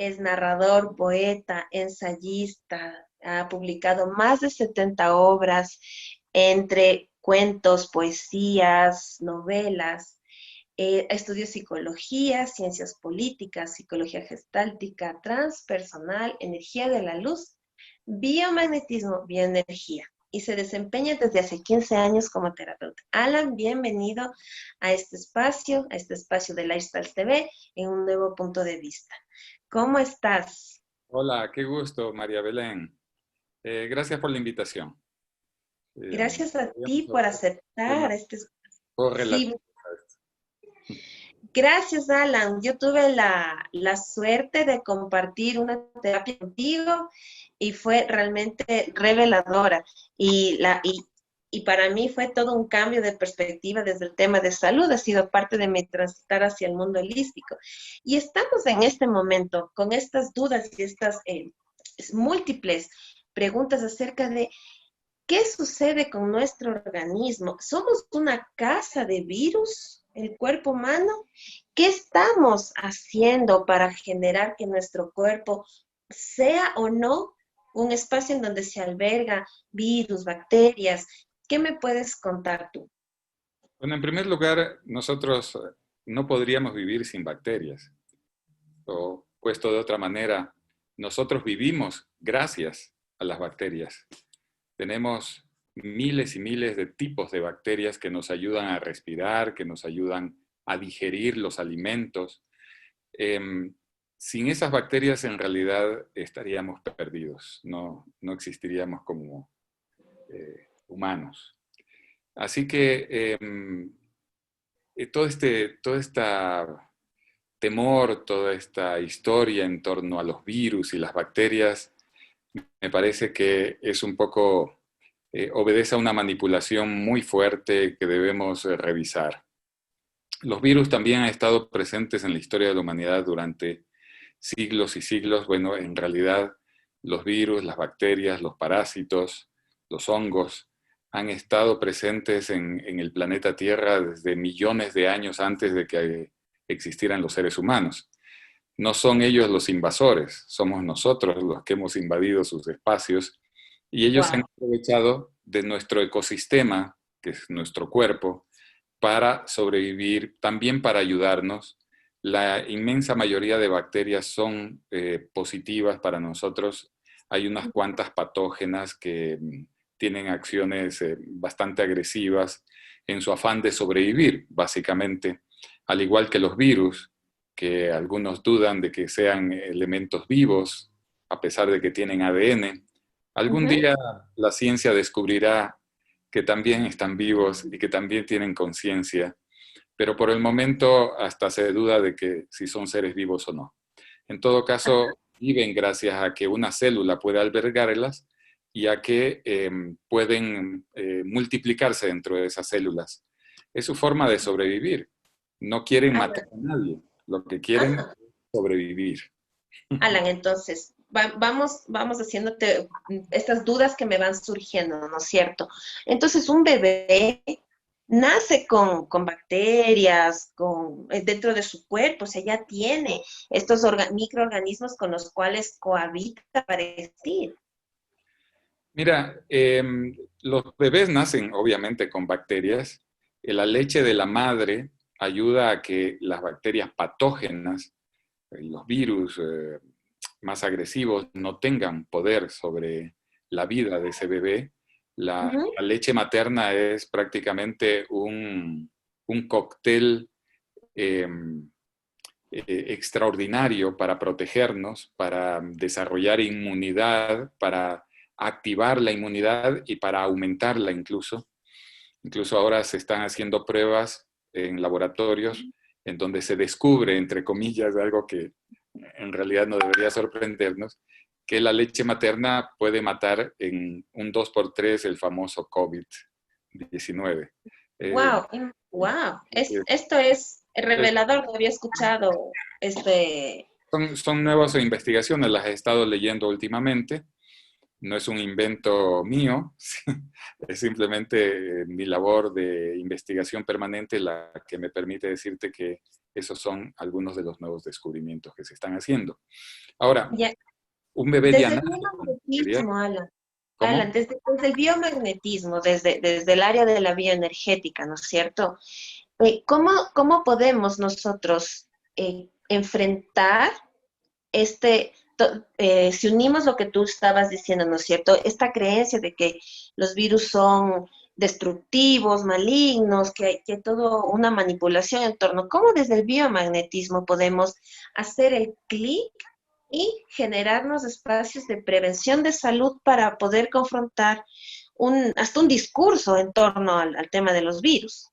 es narrador, poeta, ensayista, ha publicado más de 70 obras entre cuentos, poesías, novelas. Estudió psicología, ciencias políticas, psicología gestáltica, transpersonal, energía de la luz, biomagnetismo, bioenergía. Y se desempeña desde hace 15 años como terapeuta. Alan, bienvenido a este espacio de Lifestyles TV en un nuevo punto de vista. ¿Cómo estás? Hola, qué gusto, María Belén. Gracias por la invitación. Gracias a ti Podríamos por hablar de aceptar temas este. Sí, correlativos a esto. gracias, Alan. Yo tuve la suerte de compartir una terapia contigo y fue realmente reveladora. Y para mí fue todo un cambio de perspectiva desde el tema de salud. Ha sido parte de mi transitar hacia el mundo holístico. Y estamos en este momento con estas dudas y estas múltiples preguntas acerca de ¿qué sucede con nuestro organismo? ¿Somos una casa de virus, el cuerpo humano? ¿Qué estamos haciendo para generar que nuestro cuerpo sea o no un espacio en donde se alberga virus, bacterias? ¿Qué me puedes contar tú? Bueno, en primer lugar, nosotros no podríamos vivir sin bacterias. O puesto de otra manera, nosotros vivimos gracias a las bacterias. Tenemos miles y miles de tipos de bacterias que nos ayudan a respirar, que nos ayudan a digerir los alimentos. Sin esas bacterias en realidad estaríamos perdidos, no existiríamos como humanos. Así que todo este temor, toda esta historia en torno a los virus y las bacterias, me parece que es un poco, obedece a una manipulación muy fuerte que debemos revisar. Los virus también han estado presentes en la historia de la humanidad durante siglos y siglos. Bueno, en realidad los virus, las bacterias, los parásitos, los hongos han estado presentes en el planeta Tierra desde millones de años antes de que existieran los seres humanos. No son ellos los invasores, somos nosotros los que hemos invadido sus espacios y ellos han Wow. aprovechado de nuestro ecosistema, que es nuestro cuerpo, para sobrevivir, también para ayudarnos. La inmensa mayoría de bacterias son positivas para nosotros. Hay unas cuantas patógenas que tienen acciones bastante agresivas en su afán de sobrevivir, básicamente, al igual que los virus, que algunos dudan de que sean elementos vivos, a pesar de que tienen ADN. Algún día la ciencia descubrirá que también están vivos y que también tienen conciencia, pero por el momento hasta se duda de que si son seres vivos o no. En todo caso, viven gracias a que una célula puede albergarlas y a que pueden multiplicarse dentro de esas células. Es su forma de sobrevivir. No quieren matar a nadie, lo que quieren es Ah, sobrevivir. Alan, entonces, vamos haciéndote estas dudas que me van surgiendo, ¿no es cierto? Entonces, un bebé nace con bacterias, dentro de su cuerpo, o sea, ya tiene estos microorganismos con los cuales cohabita para existir. Mira, los bebés nacen obviamente con bacterias. La leche de la madre ayuda a que las bacterias patógenas, los virus más agresivos, no tengan poder sobre la vida de ese bebé. Ujú. La leche materna es prácticamente un cóctel eh, extraordinario para protegernos, para desarrollar inmunidad, para activar la inmunidad y para aumentarla incluso. Incluso ahora se están haciendo pruebas en laboratorios en donde se descubre, entre comillas, algo que en realidad no debería sorprendernos, que la leche materna puede matar en un 2x3 el famoso COVID-19. Eh, Wow, wow. Esto es revelador, no había escuchado este. son nuevas investigaciones, las he estado leyendo últimamente. No es un invento mío, es simplemente mi labor de investigación permanente la que me permite decirte que esos son algunos de los nuevos descubrimientos que se están haciendo. Ahora, Ya, un bebé desde el dianálico sería, biomagnetismo, Alan, ¿cómo? desde el biomagnetismo, desde el área de la bioenergética, ¿no es cierto? ¿Cómo podemos nosotros enfrentar si unimos lo que tú estabas diciendo, ¿no es cierto? Esta creencia de que los virus son destructivos, malignos, que hay todo una manipulación en torno. ¿Cómo desde el biomagnetismo podemos hacer el clic y generarnos espacios de prevención de salud para poder confrontar hasta un discurso en torno al tema de los virus?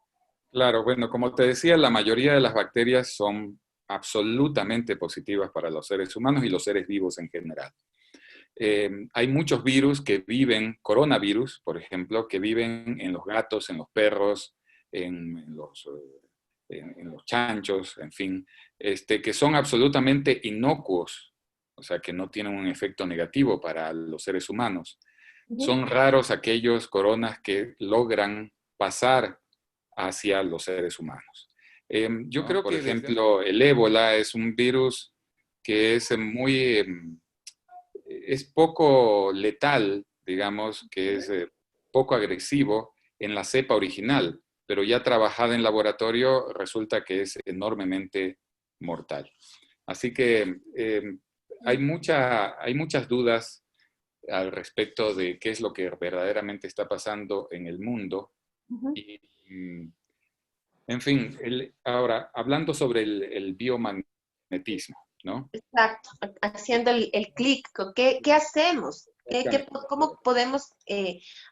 Claro, bueno, como te decía, la mayoría de las bacterias son absolutamente positivas para los seres humanos y los seres vivos en general. Hay muchos virus que viven, coronavirus, por ejemplo, que viven en los gatos, en los perros, en los chanchos, en fin, que son absolutamente inocuos, o sea, que no tienen un efecto negativo para los seres humanos. Ujú. Son raros aquellos coronas que logran pasar hacia los seres humanos. Yo creo por ejemplo, el ébola es un virus que es es poco letal, digamos, que es poco agresivo en la cepa original, pero ya trabajada en laboratorio resulta que es enormemente mortal. Así que hay muchas dudas al respecto de qué es lo que verdaderamente está pasando en el mundo. Ujú. Y, en fin, ahora, hablando sobre el biomagnetismo, ¿no? Exacto, haciendo el clic, ¿qué hacemos? ¿Cómo podemos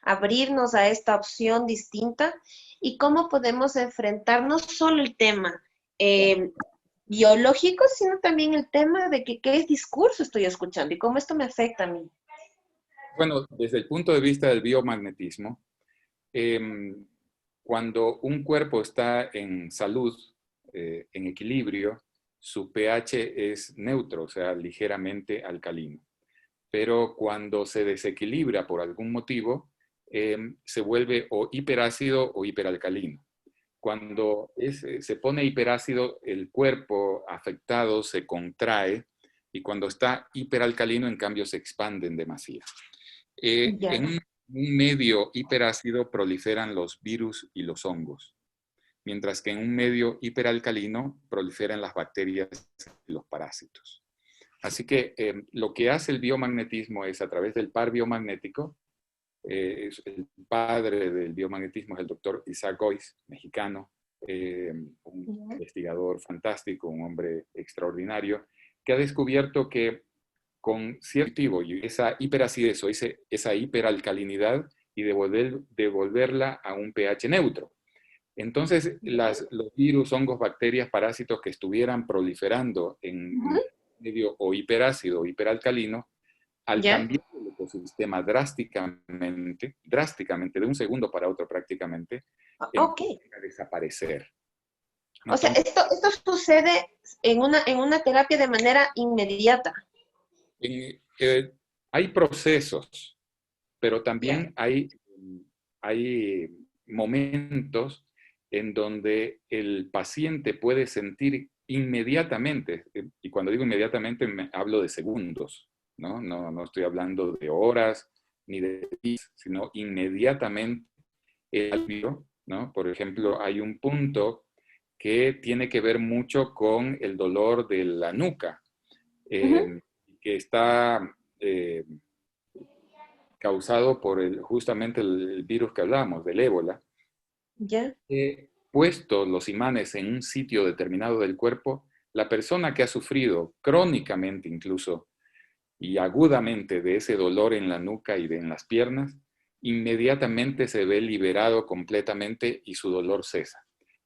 abrirnos a esta opción distinta? ¿Y cómo podemos enfrentar no solo el tema eh, biológico, sino también el tema de qué discurso estoy escuchando y cómo esto me afecta a mí? Bueno, desde el punto de vista del biomagnetismo, em, cuando un cuerpo está en salud, en equilibrio, su pH es neutro, o sea, ligeramente alcalino. Pero cuando se desequilibra por algún motivo, se vuelve o hiperácido o hiperalcalino. Cuando se pone hiperácido, el cuerpo afectado se contrae y cuando está hiperalcalino, en cambio, se expande en demasía. Ya, En un medio hiperácido proliferan los virus y los hongos, mientras que en un medio hiperalcalino proliferan las bacterias y los parásitos. Así que lo que hace el biomagnetismo es a través del par biomagnético, el padre del biomagnetismo es el doctor Isaac Gois, mexicano, un ya, investigador fantástico, un hombre extraordinario, que ha descubierto que con cierto tipo y esa hiperacidez o esa hiperalcalinidad y devolverla a un pH neutro. Entonces, los virus, hongos, bacterias, parásitos que estuvieran proliferando en ujú, medio o hiperácido o hiperalcalino, al ya. cambiar el ecosistema drásticamente, de un segundo para otro prácticamente, Ok. empiezan a desaparecer. O sea, Entonces, esto sucede en una terapia de manera inmediata. eh, hay procesos, pero Ya. también hay momentos en donde el paciente puede sentir inmediatamente, y cuando digo inmediatamente hablo de segundos, ¿no? No estoy hablando de horas ni de días, sino inmediatamente el alivio, ¿no? Por ejemplo, hay un punto que tiene que ver mucho con el dolor de la nuca, Ujú. que está eh, causado por justamente el virus que hablamos, del ébola. Ya. Puesto los imanes en un sitio determinado del cuerpo, la persona que ha sufrido crónicamente incluso y agudamente de ese dolor en la nuca y en las piernas, inmediatamente se ve liberado completamente y su dolor cesa.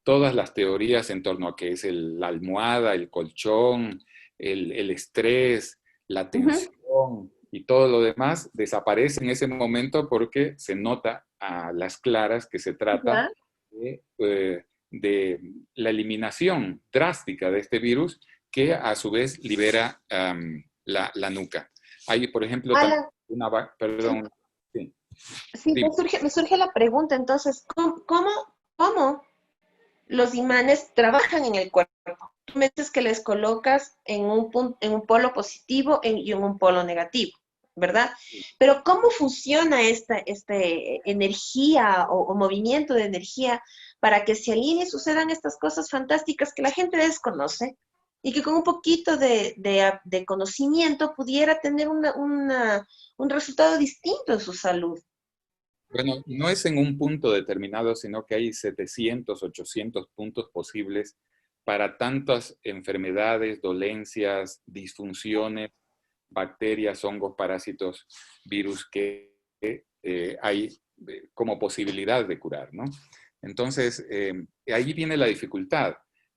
Todas las teorías en torno a que es la almohada, el colchón, el estrés, la Ujú. tensión y todo lo demás desaparece en ese momento porque se nota a las claras que se trata Ya. de la eliminación drástica de este virus que a su vez libera la nuca. Hay, por ejemplo, también Alan, perdón, sí, sí, dime. me surge la pregunta entonces, ¿cómo los imanes trabajan en el cuerpo? tú me dices que les colocas en un polo positivo y en un polo negativo, ¿verdad? Pero ¿cómo funciona esta energía o movimiento de energía para que se alinee y sucedan estas cosas fantásticas que la gente desconoce y que con un poquito de conocimiento pudiera tener un resultado distinto en su salud? Bueno, no es en un punto determinado, sino que hay 700, 800 puntos posibles para tantas enfermedades, dolencias, disfunciones, bacterias, hongos, parásitos, virus que hay como posibilidad de curar, ¿no? Entonces, ahí viene la dificultad.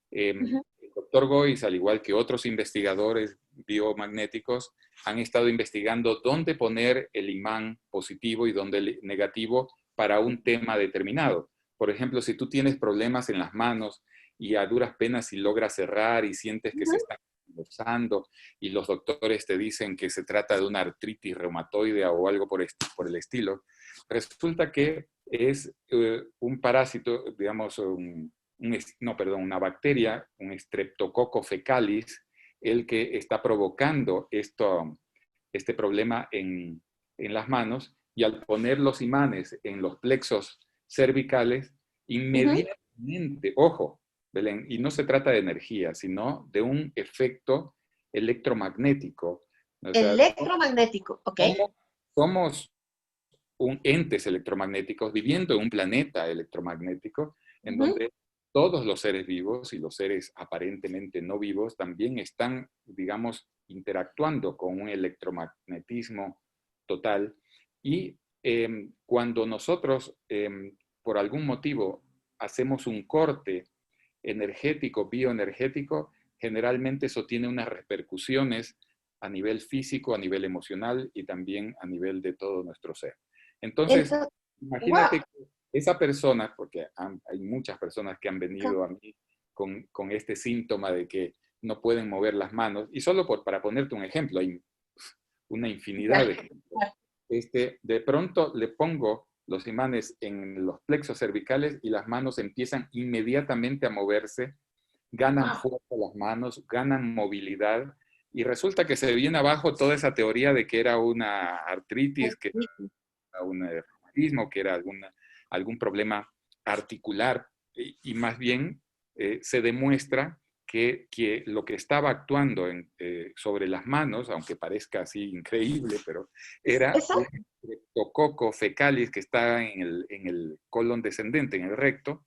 El doctor Gois, al igual que otros investigadores biomagnéticos, han estado investigando dónde poner el imán positivo y dónde el negativo para un tema determinado. Por ejemplo, si tú tienes problemas en las manos y a duras penas si logras cerrar y sientes que se están usando y los doctores te dicen que se trata de una artritis reumatoidea o algo por el estilo, resulta que es un parásito, digamos, una bacteria, un Streptococcus fecalis, el que está provocando este problema en las manos, y al poner los imanes en los plexos cervicales, inmediatamente, ojo, Belén, y no se trata de energía, sino de un efecto electromagnético. O sea, Electromagnético, ¿ok? somos entes electromagnéticos viviendo en un planeta electromagnético en donde todos los seres vivos y los seres aparentemente no vivos también están, digamos, interactuando con un electromagnetismo total. Y cuando nosotros, por algún motivo, hacemos un corte energético, bioenergético, generalmente eso tiene unas repercusiones a nivel físico, a nivel emocional y también a nivel de todo nuestro ser. Entonces, Entonces, imagínate wow. que esa persona, porque hay muchas personas que han venido a mí con este síntoma de que no pueden mover las manos, y solo para ponerte un ejemplo, hay una infinidad de ejemplos. De pronto le pongo los imanes en los plexos cervicales y las manos empiezan inmediatamente a moverse, ganan fuerza las manos, ganan movilidad, y resulta que se viene abajo toda esa teoría de que era una artritis, que era un reumatismo, que era algún problema articular, y más bien se demuestra que lo que estaba actuando sobre las manos, aunque parezca así increíble, pero era Eso, un Streptococcus fecalis que está en el colon descendente, en el recto,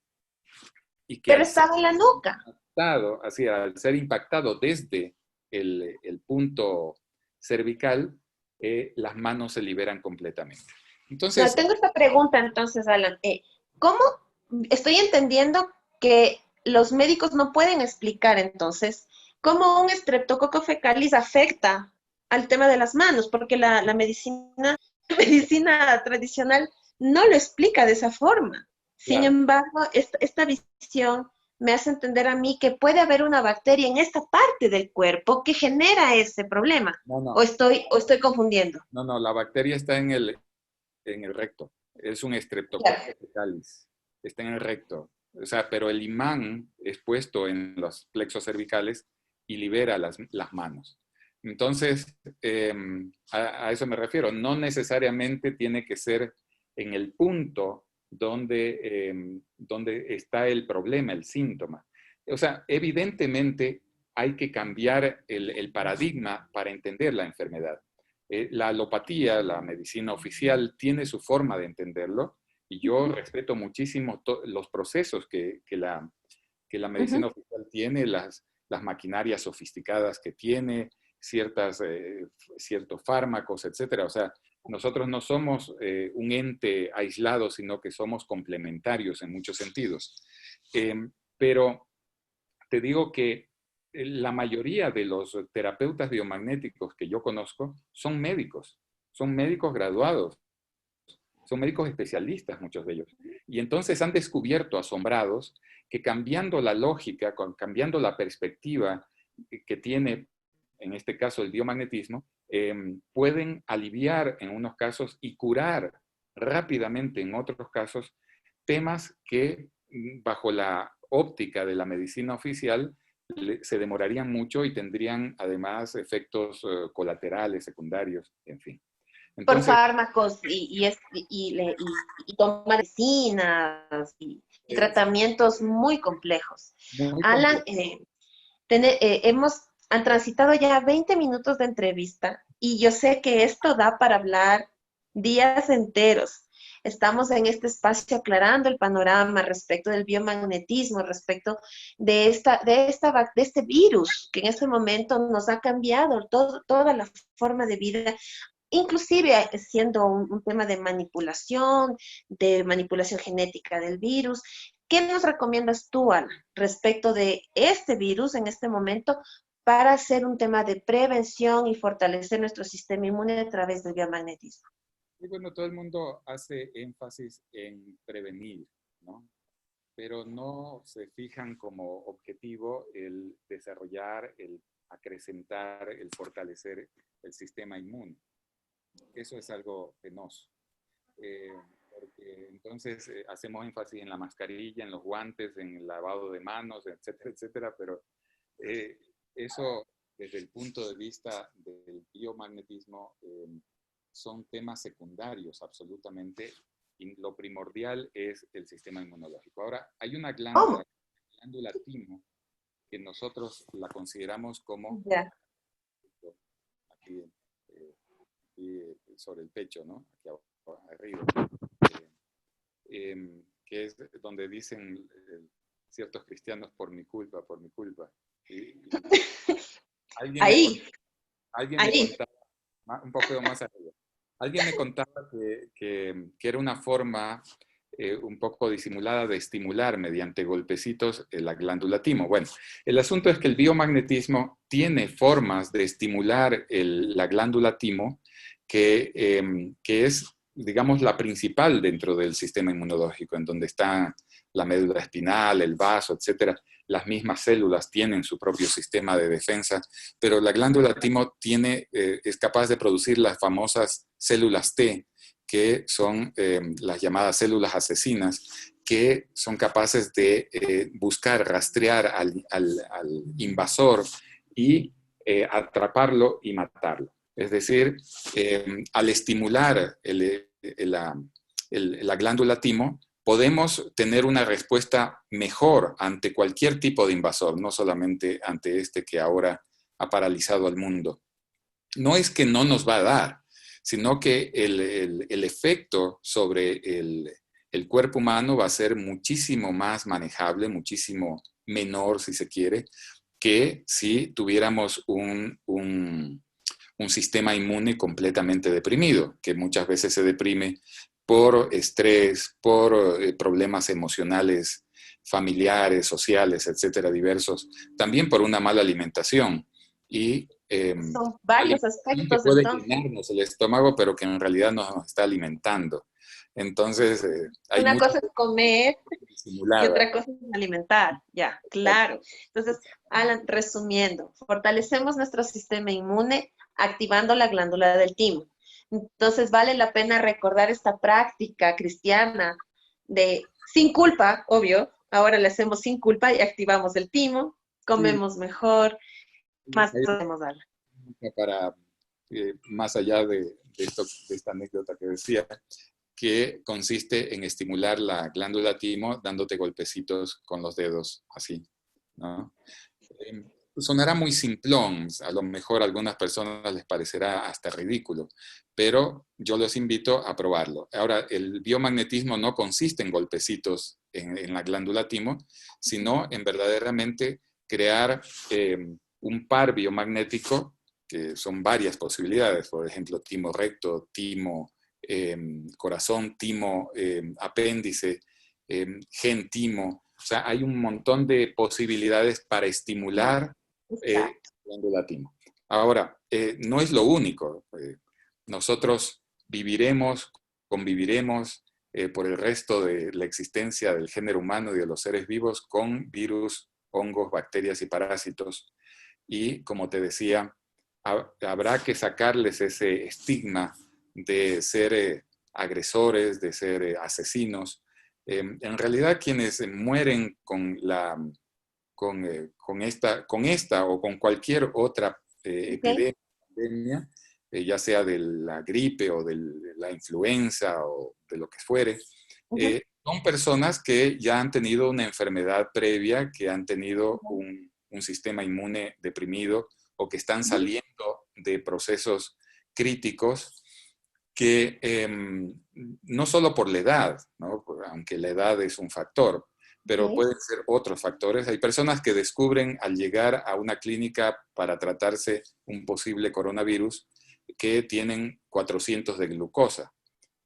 y que pero al ser estaba en la nuca. impactado, así, al ser impactado desde el punto cervical, las manos se liberan completamente. No, Entonces, tengo esta pregunta entonces, Alan. ¿Cómo estoy entendiendo que los médicos no pueden explicar entonces cómo un estreptococo fecalis afecta al tema de las manos? Porque la medicina, medicina tradicional no lo explica de esa forma. Sin claro, embargo, esta visión me hace entender a mí que puede haber una bacteria en esta parte del cuerpo que genera ese problema. no, ¿O no, estoy confundiendo? no, no, la bacteria está en el recto. Es un Claro. Streptococcus fecalis. Está en el recto. O sea, pero el imán es puesto en los plexos cervicales y libera las manos. Entonces, a eso me refiero. No necesariamente tiene que ser en el punto donde está el problema, el síntoma. O sea, evidentemente hay que cambiar el paradigma para entender la enfermedad. La alopatía, la medicina oficial, tiene su forma de entenderlo, y yo respeto muchísimo los procesos que la medicina oficial tiene, las maquinarias sofisticadas que tiene, ciertos fármacos, etcétera. O sea, nosotros no somos un ente aislado, sino que somos complementarios en muchos sentidos. Pero te digo que la mayoría de los terapeutas biomagnéticos que yo conozco son médicos graduados, son médicos especialistas, muchos de ellos. Y entonces han descubierto, asombrados, que cambiando la lógica, cambiando la perspectiva que tiene, en este caso, el biomagnetismo, pueden aliviar en unos casos y curar rápidamente en otros casos temas que, bajo la óptica de la medicina oficial, se demorarían mucho y tendrían además efectos colaterales, secundarios, en fin. Por Entonces, fármacos y toma medicinas y tratamientos muy complejos. muy Alan, complejo. han transitado ya 20 minutos de entrevista y yo sé que esto da para hablar días enteros. Estamos en este espacio aclarando el panorama respecto del biomagnetismo, respecto de este virus que en este momento nos ha cambiado toda la forma de vida, inclusive siendo un tema de manipulación genética del virus. ¿Qué nos recomiendas tú, Ana, respecto de este virus en este momento para hacer un tema de prevención y fortalecer nuestro sistema inmune a través del biomagnetismo? Y bueno, todo el mundo hace énfasis en prevenir, ¿no? Pero no se fijan como objetivo el desarrollar, el acrecentar, el fortalecer el sistema inmune. Eso es algo penoso. Eh, Porque entonces hacemos énfasis en la mascarilla, en los guantes, en el lavado de manos, etcétera, etcétera, pero eh, eso desde el punto de vista del biomagnetismo son temas secundarios absolutamente, y lo primordial es el sistema inmunológico. Ahora, hay una ¿Cómo? glándula timo, que nosotros la consideramos como, Ya. aquí, aquí sobre el pecho, ¿no? Aquí arriba, que es donde dicen ciertos cristianos, por mi culpa, por mi culpa. Y alguien me, Ahí, alguien me ahí. contaba, un poco más arriba, alguien me contaba que era una forma un poco disimulada de estimular mediante golpecitos la glándula timo. Bueno, el asunto es que el biomagnetismo tiene formas de estimular la glándula timo que es, digamos, la principal dentro del sistema inmunológico, en donde está la médula espinal, el vaso, etcétera. Las mismas células tienen su propio sistema de defensa, pero la glándula timo es capaz de producir las famosas células T, que son las llamadas células asesinas, que son capaces de buscar, rastrear al invasor y atraparlo y matarlo. Es decir, al estimular la glándula timo, podemos tener una respuesta mejor ante cualquier tipo de invasor, no solamente ante este que ahora ha paralizado al mundo. No es que no nos va a dar, sino que el efecto sobre el cuerpo humano va a ser muchísimo más manejable, muchísimo menor, si se quiere, que si tuviéramos un sistema inmune completamente deprimido, que muchas veces se deprime por estrés, por problemas emocionales, familiares, sociales, etcétera, diversos, también por una mala alimentación. Y Son la varios alimentación que aspectos puede entonces. llenarnos el estómago, pero que en realidad no nos está alimentando. Entonces, hay Una mucha cosa es comer y simulada. otra cosa es alimentar, ya, claro. Entonces, Alan, resumiendo, fortalecemos nuestro sistema inmune activando la glándula del timo. Entonces, vale la pena recordar esta práctica cristiana de sin culpa, obvio, ahora le hacemos sin culpa y activamos el timo, Sí, comemos mejor, más hay podemos dar. para, más allá de esta anécdota que decía, que consiste en estimular la glándula timo dándote golpecitos con los dedos, así, ¿no? Sonará muy simplón, a lo mejor a algunas personas les parecerá hasta ridículo, pero yo los invito a probarlo. Ahora, el biomagnetismo no consiste en golpecitos en la glándula timo, sino en verdaderamente crear un par biomagnético, que son varias posibilidades, por ejemplo, timo recto, timo corazón, timo apéndice, gen timo. O sea, hay un montón de posibilidades para estimular Exacto. glándula timo. Ahora, no es lo único. Nosotros viviremos, conviviremos por el resto de la existencia del género humano y de los seres vivos con virus, hongos, bacterias y parásitos. Y como te decía, habrá que sacarles ese estigma de ser agresores, de ser asesinos. En realidad, quienes mueren con con esta o con cualquier otra Ok. epidemia, ya sea de la gripe o de la influenza o de lo que fuere, Ujú, son personas que ya han tenido una enfermedad previa, que han tenido un sistema inmune deprimido o que están ujú. saliendo de procesos críticos que no solo por la edad, ¿no? Aunque la edad es un factor, pero Ok. pueden ser otros factores. Hay personas que descubren al llegar a una clínica para tratarse un posible coronavirus que tienen 400 de glucosa,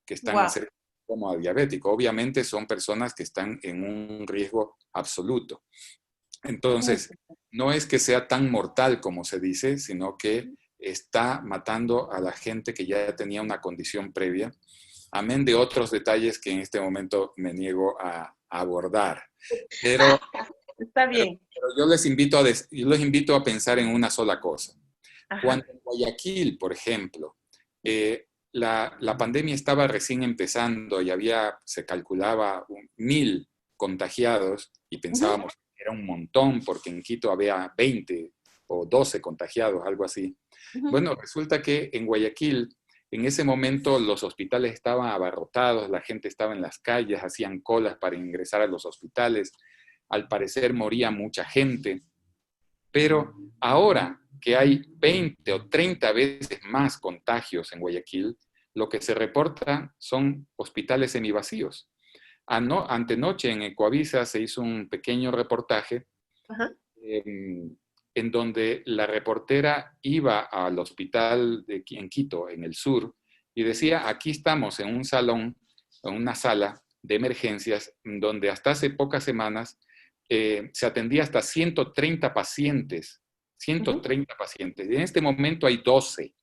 que están Wow. cerca como a diabético. Obviamente son personas que están en un riesgo absoluto. Entonces, no es que sea tan mortal como se dice, sino que está matando a la gente que ya tenía una condición previa, amén de otros detalles que en este momento me niego a abordar. Pero, Está bien. pero yo les invito a pensar en una sola cosa. Ajá. Cuando en Guayaquil, por ejemplo, la pandemia estaba recién empezando y se calculaba 1.000 contagiados y Ujú, pensábamos que era un montón porque en Quito había 20 o 12 contagiados, algo así. ujú. Bueno, resulta que en Guayaquil, en ese momento los hospitales estaban abarrotados, la gente estaba en las calles, hacían colas para ingresar a los hospitales, al parecer moría mucha gente, pero ahora que hay 20 o 30 veces más contagios en Guayaquil, lo que se reporta son hospitales semivacíos. Antenoche en Ecoavisa se hizo un pequeño reportaje Ajá. en donde la reportera iba al hospital en Quito, en el sur, y decía, aquí estamos en un salón, en una sala de emergencias, donde hasta hace pocas semanas se atendía hasta 130 pacientes, Ujú. 130 pacientes. Y en este momento hay 12.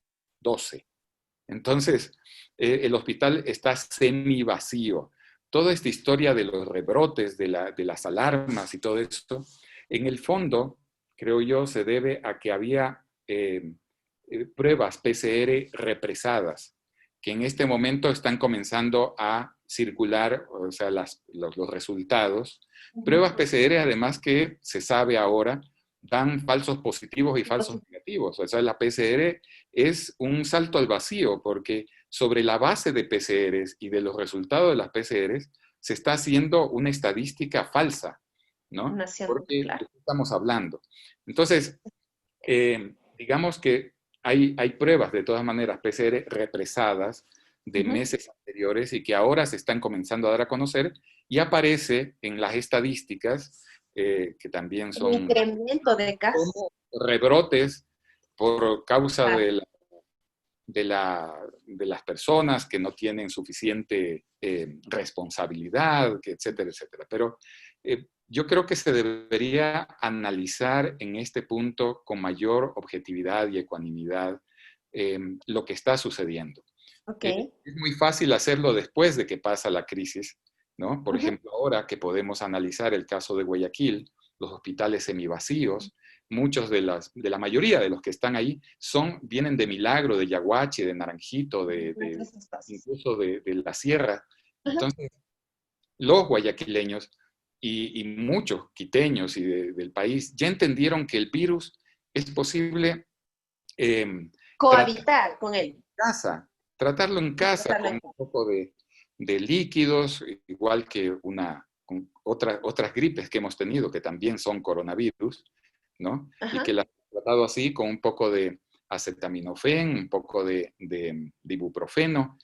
Entonces, el hospital está semi vacío. Toda esta historia de los rebrotes, de las alarmas y todo esto, en el fondo, creo yo, se debe a que había pruebas PCR represadas, que en este momento están comenzando a circular, o sea, los resultados. Ujú. Pruebas PCR, además, que se sabe ahora, dan falsos positivos y falsos Entonces, negativos. O sea, la PCR es un salto al vacío, porque sobre la base de PCRs y de los resultados de las PCRs se está haciendo una estadística falsa, ¿no? nación, Porque ¿de claro. qué estamos hablando? Entonces, digamos que hay pruebas de todas maneras PCR represadas de Ujú. meses anteriores y que ahora se están comenzando a dar a conocer y aparece en las estadísticas que también El son incremento de casos. como rebrotes por causa Claro. de las personas que no tienen suficiente responsabilidad, etcétera, etcétera. Pero yo creo que se debería analizar en este punto con mayor objetividad y ecuanimidad lo que está sucediendo. Ok. Es muy fácil hacerlo después de que pasa la crisis, ¿no? Por Ujú. ejemplo, ahora que podemos analizar el caso de Guayaquil, los hospitales semivacíos, muchos de la mayoría de los que están ahí vienen de Milagro, de Yaguachi, de Naranjito, Otros espacios. incluso de la sierra. Ajá. Entonces, los guayaquileños y muchos quiteños del país ya entendieron que el virus es posible eh, tratar Cohabitar con él. casa, tratarlo en casa Tratarlo con en un casa. poco de líquidos, igual que con otras gripes que hemos tenido, que también son coronavirus, ¿no? Y Ajá. que las hemos tratado así con un poco de acetaminofén, un poco de ibuprofeno,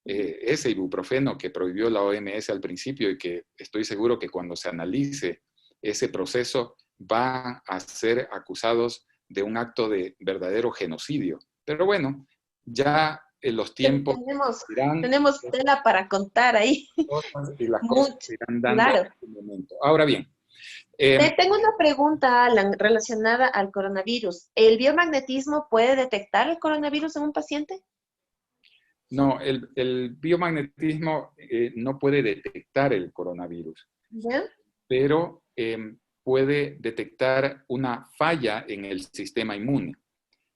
ese ibuprofeno que prohibió la OMS al principio y que estoy seguro que cuando se analice ese proceso va a ser acusados de un acto de verdadero genocidio. Pero bueno, ya en los tiempos Tenemos, irán tenemos tela para contar ahí. y las cosas Mucho. se irán dando Claro. en su momento. Ahora bien, eh, Tengo una pregunta, Alan, relacionada al coronavirus. ¿El biomagnetismo puede detectar el coronavirus en un paciente? no, el biomagnetismo no puede detectar el coronavirus, ¿Ya? pero puede detectar una falla en el sistema inmune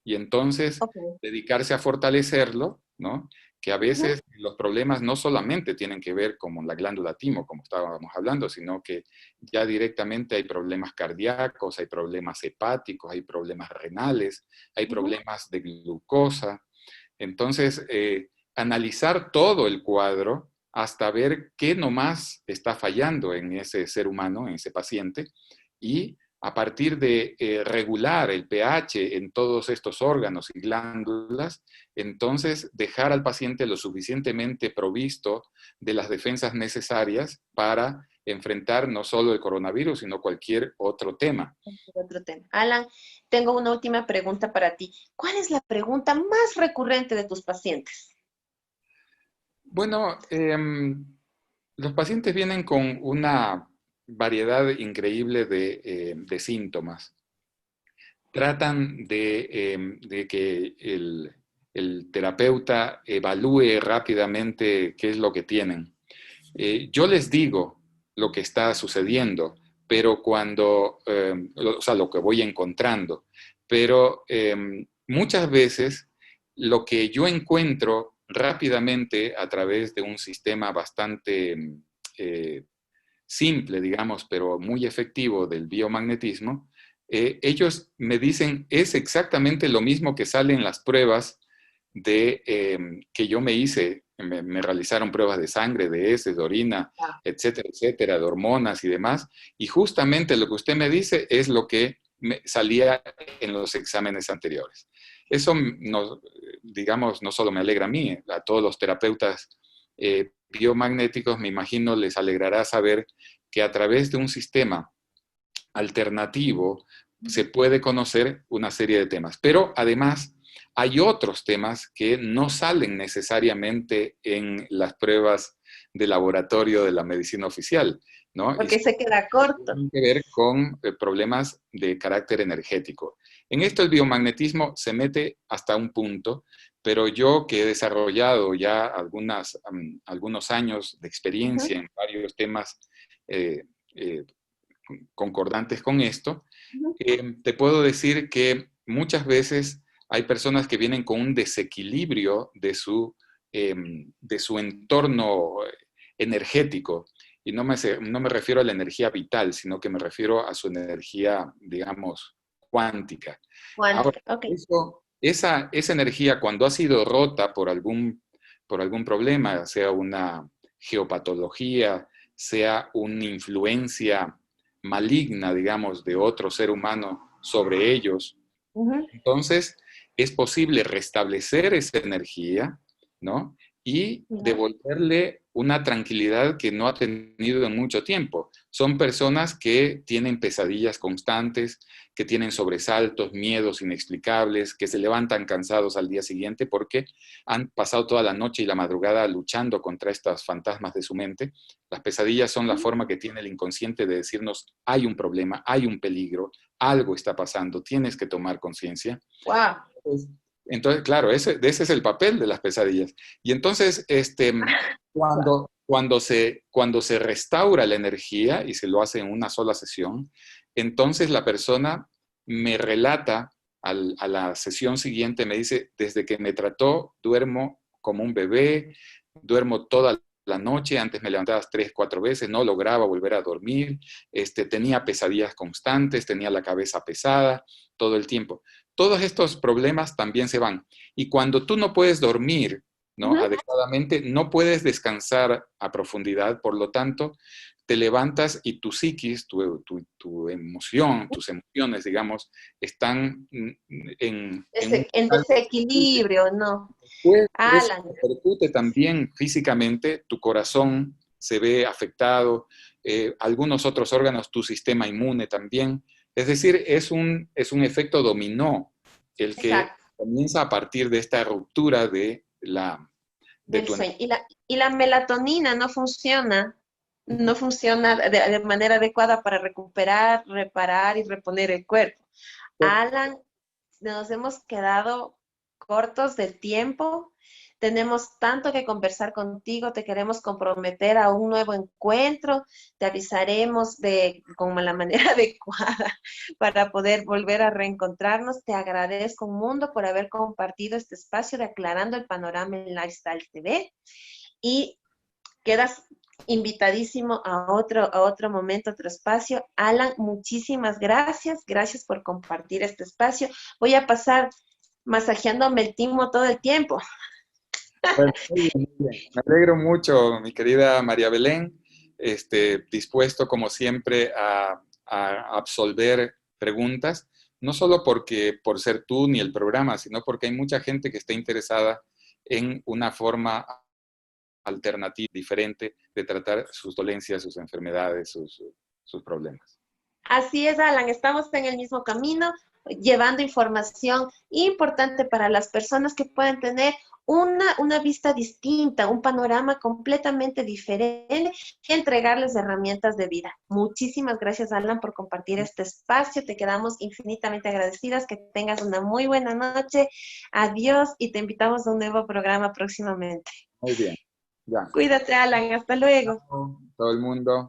y entonces Ok. dedicarse a fortalecerlo, ¿no? que a veces los problemas no solamente tienen que ver con la glándula timo, como estábamos hablando, sino que ya directamente hay problemas cardíacos, hay problemas hepáticos, hay problemas renales, hay problemas de glucosa. Entonces, analizar todo el cuadro hasta ver qué nomás está fallando en ese ser humano, en ese paciente, y a partir de regular el pH en todos estos órganos y glándulas, entonces dejar al paciente lo suficientemente provisto de las defensas necesarias para enfrentar no solo el coronavirus, sino cualquier otro tema. Otro tema. Alan, tengo una última pregunta para ti. ¿Cuál es la pregunta más recurrente de tus pacientes? Bueno, los pacientes vienen con una variedad increíble de síntomas. Tratan de que el terapeuta evalúe rápidamente qué es lo que tienen. Yo les digo lo que está sucediendo, pero o sea, lo que voy encontrando, pero muchas veces lo que yo encuentro rápidamente a través de un sistema bastante eh, simple, digamos, pero muy efectivo del biomagnetismo, ellos me dicen es exactamente lo mismo que sale en las pruebas que yo me hice. Me realizaron pruebas de sangre, de heces, de orina, etcétera, de hormonas y demás. Y justamente lo que usted me dice es lo que salía en los exámenes anteriores. Eso, digamos, no solo me alegra a mí, a todos los terapeutas biomagnéticos, me imagino, les alegrará saber que a través de un sistema alternativo se puede conocer una serie de temas. Pero además hay otros temas que no salen necesariamente en las pruebas de laboratorio de la medicina oficial, ¿no? Porque se queda corto. Tienen que ver con problemas de carácter energético. En esto el biomagnetismo se mete hasta un punto, pero yo que he desarrollado ya algunos años de experiencia en varios temas eh, eh, concordantes con esto, te puedo decir que muchas veces hay personas que vienen con un desequilibrio de su entorno energético. Y no me refiero a la energía vital, sino que me refiero a su energía, digamos, cuántica. Ahora, Ok. esa energía, cuando ha sido rota por algún problema, sea una geopatología, sea una influencia maligna, digamos, de otro ser humano sobre ellos, entonces es posible restablecer esa energía, ¿no? Y devolverle una tranquilidad que no ha tenido en mucho tiempo. Son personas que tienen pesadillas constantes, que tienen sobresaltos, miedos inexplicables, que se levantan cansados al día siguiente porque han pasado toda la noche y la madrugada luchando contra estos fantasmas de su mente. Las pesadillas son la forma que tiene el inconsciente de decirnos hay un problema, hay un peligro, algo está pasando, tienes que tomar conciencia. Wow. Entonces, claro, ese es el papel de las pesadillas. Y entonces, cuando se restaura la energía y se lo hace en una sola sesión, entonces la persona me relata a la sesión siguiente, me dice, desde que me trató, duermo como un bebé, duermo toda la noche, antes me levantaba 3, 4 veces, no lograba volver a dormir, tenía pesadillas constantes, tenía la cabeza pesada todo el tiempo. Todos estos problemas también se van. Y cuando tú no puedes dormir, ¿no? Adecuadamente, no puedes descansar a profundidad, por lo tanto, te levantas y tu psiquis, tu emoción, tus emociones, digamos, están En desequilibrio, ¿no? pues eso Alan. repercute también físicamente, tu corazón se ve afectado, algunos otros órganos, tu sistema inmune también. Es decir, es un efecto dominó el que comienza a partir de esta ruptura de Del tu sueño. Y la melatonina no funciona de manera adecuada para recuperar, reparar y reponer el cuerpo. Alan, nos hemos quedado cortos del tiempo. Tenemos tanto que conversar contigo, te queremos comprometer a un nuevo encuentro, te avisaremos con la manera adecuada para poder volver a reencontrarnos. Te agradezco un mundo por haber compartido este espacio de Aclarando el Panorama en Lifestyle TV y quedas invitadísimo a otro momento, otro espacio. Alan, muchísimas gracias. Gracias por compartir este espacio. Voy a pasar masajeándome el timo todo el tiempo. Bueno, muy bien, muy bien. Me alegro mucho, mi querida María Belén, dispuesto como siempre a absolver preguntas, no solo por ser tú ni el programa, sino porque hay mucha gente que está interesada en una forma alternativa, diferente de tratar sus dolencias, sus enfermedades, sus problemas. Así es, Alan, estamos en el mismo camino, llevando información importante para las personas que pueden tener una vista distinta, un panorama completamente diferente y entregarles herramientas de vida. Muchísimas gracias, Alan, por compartir este espacio. Te quedamos infinitamente agradecidas. Que tengas una muy buena noche. Adiós y te invitamos a un nuevo programa próximamente. Muy bien, ya. Cuídate, Alan. Hasta luego. Todo el mundo.